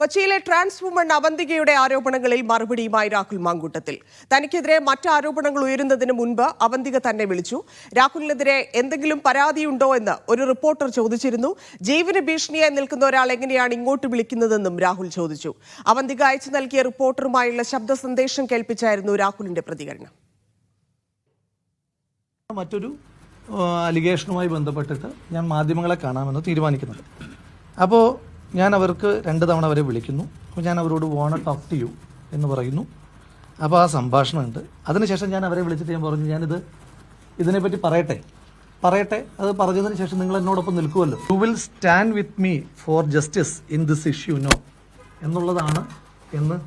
കൊച്ചിയിലെ trans woman അവന്തികയുടെ ആരോപണങ്ങളിൽ മറുപടിയുമായി രാഹുൽ മാങ്കൂട്ടത്തിൽ. തനിക്കെതിരെ മറ്റ് ആരോപണങ്ങൾ ഉയരുന്നതിന് മുൻപ് അവന്തിക തന്നെ വിളിച്ചു. രാഹുലിനെതിരെ എന്തെങ്കിലും പരാതിയുണ്ടോ എന്ന് ഒരു റിപ്പോർട്ടർ ചോദിച്ചിരുന്നു. ജീവന് ഭീഷണിയായി നിൽക്കുന്ന ഒരാൾ എങ്ങനെയാണ് ഇങ്ങോട്ട് വിളിക്കുന്നതെന്നും രാഹുൽ ചോദിച്ചു. അവന്തിക അയച്ചു നൽകിയ റിപ്പോർട്ടറുമായുള്ള ശബ്ദ സന്ദേശം കേൾപ്പിച്ചായിരുന്നു രാഹുലിന്റെ പ്രതികരണം. മറ്റൊരു അലിഗേഷനുമായി ബന്ധപ്പെട്ടിട്ട് ഞാൻ മാധ്യമങ്ങളെ കാണാമെന്ന് തീരുമാനിക്കുന്നുണ്ട്. അപ്പോൾ ഞാൻ അവർക്ക് 2 തവണ അവരെ വിളിക്കുന്നു. അപ്പോൾ ഞാൻ അവരോട് വോണ്ട് ടോക്ക് ടു യു എന്ന് പറയുന്നു. അപ്പോൾ ആ സംഭാഷണമുണ്ട്. അതിനുശേഷം ഞാൻ അവരെ വിളിച്ചിട്ട് ഞാൻ പറഞ്ഞു, ഇതിനെപ്പറ്റി പറയട്ടെ. അത് പറഞ്ഞതിന് ശേഷം നിങ്ങൾ എന്നോടൊപ്പം നിൽക്കുമല്ലോ. You will stand with me for justice in this issue no എന്നുള്ളതാണ് എന്ന്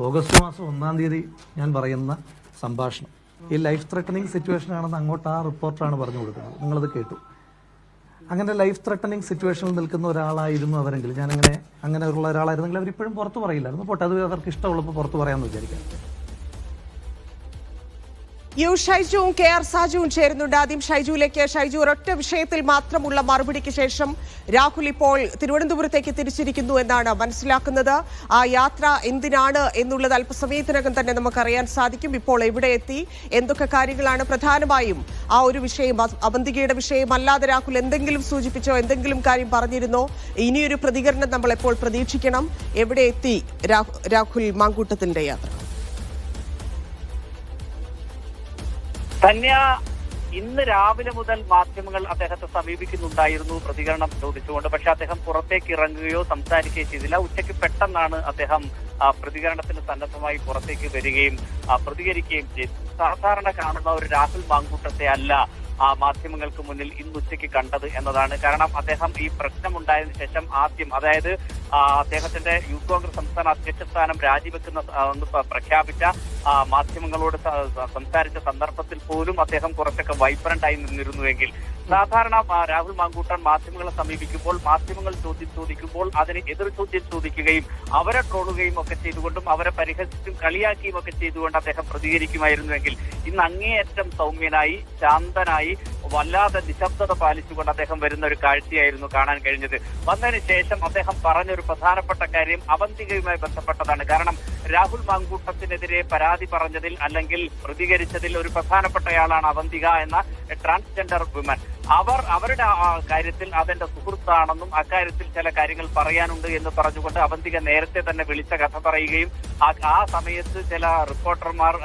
ഓഗസ്റ്റ് മാസം 1-ാം തീയതി ഞാൻ പറയുന്ന സംഭാഷണം. ഈ ലൈഫ് ത്രെട്ടനിങ് സിറ്റുവേഷൻ ആണെന്ന് അങ്ങോട്ട് ആ റിപ്പോർട്ടറാണ് പറഞ്ഞു കൊടുക്കുന്നത്. നിങ്ങളത് കേട്ടു. അങ്ങനെ ലൈഫ് ത്രെട്ടനിങ് സിറ്റുവേഷനിൽ നിൽക്കുന്ന ഒരാളായിരുന്നു അവരെങ്കിൽ, അങ്ങനെയുള്ള ഒരാളായിരുന്നെങ്കിൽ അവരിപ്പോഴും പുറത്ത് പറയില്ലായിരുന്നു. പോട്ടെ, അത് അവർക്ക് ഇഷ്ടമുള്ളപ്പോൾ പുറത്ത് പറയാമെന്ന് വിചാരിക്കാം. യു ഷൈജുവും KR സാജുവും ചേരുന്നുണ്ട്. ആദ്യം ഷൈജുവിലേക്ക്. ഷൈജു, ഒരൊറ്റ വിഷയത്തിൽ മാത്രമുള്ള മറുപടിക്ക് ശേഷം രാഹുൽ ഇപ്പോൾ തിരുവനന്തപുരത്തേക്ക് തിരിച്ചിരിക്കുന്നു എന്നാണ് മനസ്സിലാക്കുന്നത്. ആ യാത്ര എന്തിനാണ് എന്നുള്ളത് അല്പസമയത്തിനകം തന്നെ നമുക്കറിയാൻ സാധിക്കും. ഇപ്പോൾ എവിടെ എത്തി, എന്തൊക്കെ കാര്യങ്ങളാണ് പ്രധാനമായും ആ ഒരു വിഷയം, അവന്തികയുടെ വിഷയം അല്ലാതെ രാഹുൽ എന്തെങ്കിലും സൂചിപ്പിച്ചോ, എന്തെങ്കിലും കാര്യം പറഞ്ഞിരുന്നോ? ഇനിയൊരു പ്രതികരണം നമ്മൾ എപ്പോൾ പ്രതീക്ഷിക്കണം? എവിടെ എത്തി രാഹുൽ മാങ്കൂട്ടത്തിന്റെ യാത്ര? ധന്യ, ഇന്ന് രാവിലെ മുതൽ മാധ്യമങ്ങൾ അദ്ദേഹത്തെ സമീപിക്കുന്നുണ്ടായിരുന്നു പ്രതികരണം ചോദിച്ചുകൊണ്ട്. പക്ഷെ അദ്ദേഹം പുറത്തേക്ക് ഇറങ്ങുകയോ സംസാരിക്കുകയോ ചെയ്തില്ല. ഉച്ചയ്ക്ക് പെട്ടെന്നാണ് അദ്ദേഹം പ്രതികരണത്തിന് സന്നദ്ധമായി പുറത്തേക്ക് വരികയും പ്രതികരിക്കുകയും ചെയ്തു. സാധാരണ കാണുന്ന ഒരു രാഹുൽ മാങ്കൂട്ടത്തെ അല്ല മാധ്യമങ്ങൾക്ക് മുന്നിൽ ഇന്ന് ഉച്ചയ്ക്ക് കണ്ടത് എന്നതാണ്. കാരണം അദ്ദേഹം ഈ പ്രശ്നമുണ്ടായതിനു ശേഷം ആദ്യം, അതായത് അദ്ദേഹത്തിന്റെ യൂത്ത് കോൺഗ്രസ് സംസ്ഥാന അധ്യക്ഷ സ്ഥാനം രാജിവെക്കുന്ന പ്രഖ്യാപിച്ച മാധ്യമങ്ങളോട് സംസാരിച്ച സന്ദർഭത്തിൽ പോലും അദ്ദേഹം കുറച്ചൊക്കെ വൈബ്രന്റായി നിന്നിരുന്നുവെങ്കിൽ, സാധാരണ രാഹുൽ മാങ്കൂട്ടൻ മാധ്യമങ്ങളെ സമീപിക്കുമ്പോൾ, മാധ്യമങ്ങൾ ചോദ്യം ചോദിക്കുമ്പോൾ അതിന് എതിർ ചോദ്യം ചോദിക്കുകയും അവരെ ട്രോളുകയും ഒക്കെ ചെയ്തുകൊണ്ടും അവരെ പരിഹസിച്ചും കളിയാക്കിയും ഒക്കെ ചെയ്തുകൊണ്ട് അദ്ദേഹം പ്രതികരിക്കുമായിരുന്നുവെങ്കിൽ, ഇന്ന് അങ്ങേയറ്റം സൗമ്യനായി, ശാന്തനായി, വല്ലാതെ നിശബ്ദത പാലിച്ചുകൊണ്ട് അദ്ദേഹം വരുന്ന ഒരു കാഴ്ചയായിരുന്നു കാണാൻ കഴിഞ്ഞത്. വന്നതിന് ശേഷം അദ്ദേഹം പറഞ്ഞൊരു പ്രധാനപ്പെട്ട കാര്യം അവന്തികയുമായി ബന്ധപ്പെട്ടതാണ്. കാരണം രാഹുൽ മാങ്കൂട്ടത്തിനെതിരെ പരാതി പറഞ്ഞതിൽ അല്ലെങ്കിൽ പ്രതികരിച്ചതിൽ ഒരു പ്രധാനപ്പെട്ടയാളാണ് അവന്തിക എന്ന ട്രാൻസ്ജെൻഡർ വിമൻ. അവരുടെ കാര്യത്തിൽ അതെന്റെ സുഹൃത്താണെന്നും അക്കാര്യത്തിൽ ചില കാര്യങ്ങൾ പറയാനുണ്ട് എന്ന് പറഞ്ഞുകൊണ്ട് അവന്തിക നേരത്തെ തന്നെ വിളിച്ച കഥ പറയുകയും ആ സമയത്ത് ചില റിപ്പോർട്ടർമാർ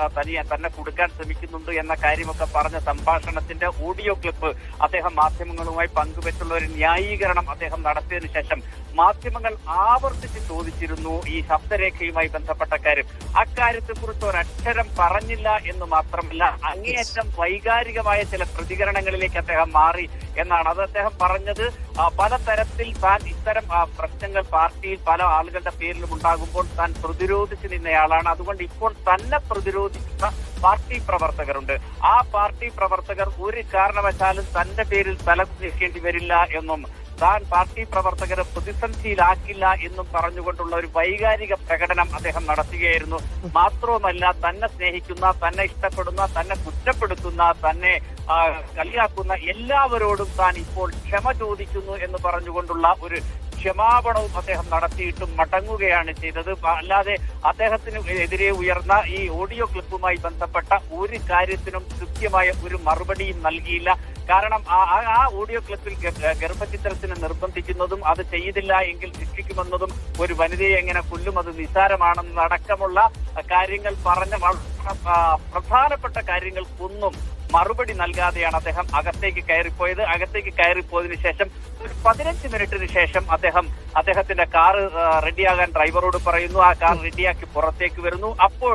തന്നെ കൊടുക്കാൻ ശ്രമിക്കുന്നുണ്ട് എന്ന കാര്യമൊക്കെ പറഞ്ഞ സംഭാഷണത്തിന്റെ ഓഡിയോ ക്ലിപ്പ് അദ്ദേഹം മാധ്യമങ്ങളുമായി പങ്കുവെച്ചുള്ള ഒരു ന്യായീകരണം അദ്ദേഹം നടത്തിയതിനു ശേഷം മാധ്യമങ്ങൾ ആവർത്തിച്ച് ചോദിച്ചിരുന്നു ഈ ശബ്ദരേഖയുമായി ബന്ധപ്പെട്ട കാര്യം. അക്കാര്യത്തെ കുറിച്ച് ഒരക്ഷരം പറഞ്ഞില്ല എന്ന് മാത്രമല്ല, അങ്ങേയറ്റം വൈകാരികമായ ചില പ്രതികരണങ്ങളിലേക്ക് അദ്ദേഹം മാറി എന്നാണ്. അത് അദ്ദേഹം പറഞ്ഞത്, പലതരത്തിൽ താൻ ഇത്തരം പ്രശ്നങ്ങൾ പാർട്ടിയിൽ പല ആളുകളുടെ പേരിലും ഉണ്ടാകുമ്പോൾ താൻ പ്രതിരോധിച്ചു നിന്നയാളാണ്. അതുകൊണ്ട് ഇപ്പോൾ തന്നെ പ്രതിരോധിക്കുന്ന പാർട്ടി പ്രവർത്തകരുണ്ട്. ആ പാർട്ടി പ്രവർത്തകർ ഒരു കാരണവശാലും തന്റെ പേരിൽ തലകുനിക്കേണ്ടി വരില്ല എന്നും താൻ പാർട്ടി പ്രവർത്തകരെ പ്രതിസന്ധിയിലാക്കില്ല എന്നും പറഞ്ഞുകൊണ്ടുള്ള ഒരു വൈകാരിക പ്രകടനം അദ്ദേഹം നടത്തുകയായിരുന്നു. മാത്രവുമല്ല, തന്നെ സ്നേഹിക്കുന്ന, തന്നെ ഇഷ്ടപ്പെടുന്ന, തന്നെ കുറ്റപ്പെടുത്തുന്ന, തന്നെ കളിയാക്കുന്ന എല്ലാവരോടും താൻ ഇപ്പോൾ ക്ഷമ ചോദിക്കുന്നു എന്ന് പറഞ്ഞുകൊണ്ടുള്ള ഒരു ക്ഷമാപണവും അദ്ദേഹം നടത്തിയിട്ടും മടങ്ങുകയാണ് ചെയ്തത്. അല്ലാതെ അദ്ദേഹത്തിന് എതിരെ ഉയർന്ന ഈ ഓഡിയോ ക്ലിപ്പുമായി ബന്ധപ്പെട്ട ഒരു കാര്യത്തിനും കൃത്യമായ ഒരു മറുപടിയും നൽകിയില്ല. കാരണം ആ ഓഡിയോ ക്ലിപ്പിൽ ഗർഭചിത്രത്തിന് നിർബന്ധിക്കുന്നതും അത് ചെയ്തില്ല എങ്കിൽ ശിക്ഷിക്കുമെന്നതും ഒരു വനിതയെ എങ്ങനെ കൊല്ലും, അത് നിസ്സാരമാണെന്നടക്കമുള്ള കാര്യങ്ങൾ പറഞ്ഞ പ്രധാനപ്പെട്ട കാര്യങ്ങൾക്കൊന്നും മറുപടി നൽകാതെയാണ് അദ്ദേഹം അകത്തേക്ക് കയറിപ്പോയത്. അകത്തേക്ക് കയറിപ്പോയതിനു ശേഷം ഒരു 15 മിനിറ്റിന് ശേഷം അദ്ദേഹത്തിന്റെ കാർ റെഡിയാകാൻ ഡ്രൈവറോട് പറയുന്നു. ആ കാർ റെഡിയാക്കി പുറത്തേക്ക് വരുന്നു. അപ്പോൾ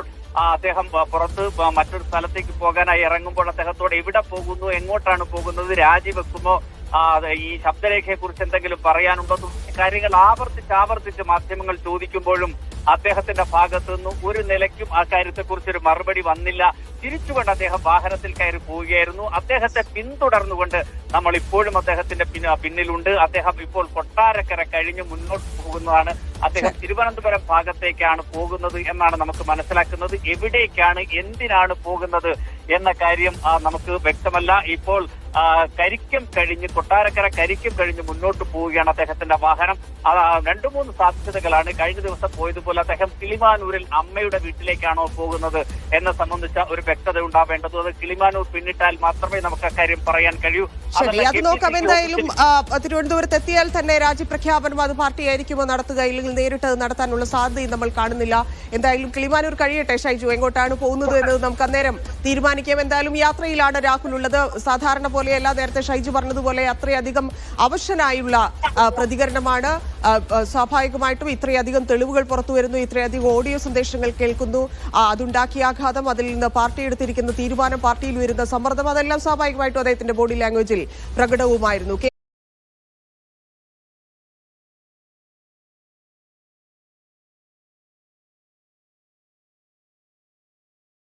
അദ്ദേഹം പുറത്ത് മറ്റൊരു സ്ഥലത്തേക്ക് പോകാനായി ഇറങ്ങുമ്പോൾ അദ്ദേഹത്തോട് എവിടെ പോകുന്നു, എങ്ങോട്ടാണ് പോകുന്നത്, രാജിവെക്കുമോ, ഈ ശബ്ദരേഖയെ കുറിച്ച് എന്തെങ്കിലും പറയാനുണ്ടോ തുടങ്ങിയ കാര്യങ്ങൾ ആവർത്തിച്ച് മാധ്യമങ്ങൾ ചോദിക്കുമ്പോഴും അദ്ദേഹത്തിന്റെ ഭാഗത്തു നിന്നും ഒരു നിലയ്ക്കും ആ കാര്യത്തെക്കുറിച്ചൊരു മറുപടി വന്നില്ല. തിരിച്ചുകൊണ്ട് അദ്ദേഹം വാഹനത്തിൽ കയറി പോവുകയായിരുന്നു. അദ്ദേഹത്തെ പിന്തുടർന്നുകൊണ്ട് നമ്മൾ ഇപ്പോഴും അദ്ദേഹത്തിന്റെ പിന്നിലുണ്ട്. അദ്ദേഹം ഇപ്പോൾ കൊട്ടാരക്കര കഴിഞ്ഞ് മുന്നോട്ട് പോകുന്നതാണ്. അദ്ദേഹം തിരുവനന്തപുരം ഭാഗത്തേക്കാണ് പോകുന്നത് എന്നാണ് നമുക്ക് മനസ്സിലാക്കുന്നത്. എവിടേക്കാണ്, എന്തിനാണ് പോകുന്നത് എന്ന കാര്യം നമുക്ക് വ്യക്തമല്ല. ഇപ്പോൾ കരിക്കം കഴിഞ്ഞ് കൊട്ടാരക്കര കരിക്കം കഴിഞ്ഞ് മുന്നോട്ട് പോവുകയാണ് അദ്ദേഹത്തിന്റെ വാഹനം. 2-3 സാധ്യതകളാണ്. കഴിഞ്ഞ ദിവസം പോയതുപോലെ അദ്ദേഹം കിളിമാനൂരിൽ അമ്മയുടെ വീട്ടിലേക്കാണോ പോകുന്നത് എന്നെ സംബന്ധിച്ച ഒരു വ്യക്തത ഉണ്ടാവേണ്ടത്. അത് കിളിമാനൂർ പിന്നിട്ടാൽ മാത്രമേ നമുക്ക് അക്കാര്യം പറയാൻ കഴിയൂ. ശരി, അത് നോക്കാം. എന്തായാലും തിരുവനന്തപുരത്ത് എത്തിയാൽ തന്നെ രാജ്യപ്രഖ്യാപനം അത് പാർട്ടിയായിരിക്കുമോ നടത്തുക, ഇല്ലെങ്കിൽ നേരിട്ട് അത് നടത്താനുള്ള സാധ്യതയും നമ്മൾ കാണുന്നില്ല. എന്തായാലും കിളിമാനൂർ കഴിയട്ടെ ഷൈജു, എങ്ങോട്ടാണ് പോകുന്നത് എന്നത് നമുക്ക് അന്നേരം തീരുമാനിക്കാം. എന്തായാലും യാത്രയിലാണ് രാഹുൽ ഉള്ളത്. സാധാരണ പോലെയല്ല, നേരത്തെ ഷൈജു പറഞ്ഞതുപോലെ അത്രയധികം അവശനായുള്ള പ്രതികരണമാണ്. സ്വാഭാവികമായിട്ടും ഇത്രയധികം തെളിവുകൾ പുറത്തു വരുന്നു, ഇത്രയധികം ഓഡിയോ സന്ദേശങ്ങൾ കേൾക്കുന്നു, അതുണ്ടാക്കിയ ആഘാതം, അതിൽ നിന്ന് പാർട്ടി എടുത്തിരിക്കുന്ന തീരുമാനം, പാർട്ടിയിൽ വരുന്ന സമ്മർദ്ദം, അതെല്ലാം സ്വാഭാവികമായിട്ടും അദ്ദേഹത്തിന്റെ ബോഡി ലാംഗ്വേജിൽ പ്രകടവുമായിരുന്നു.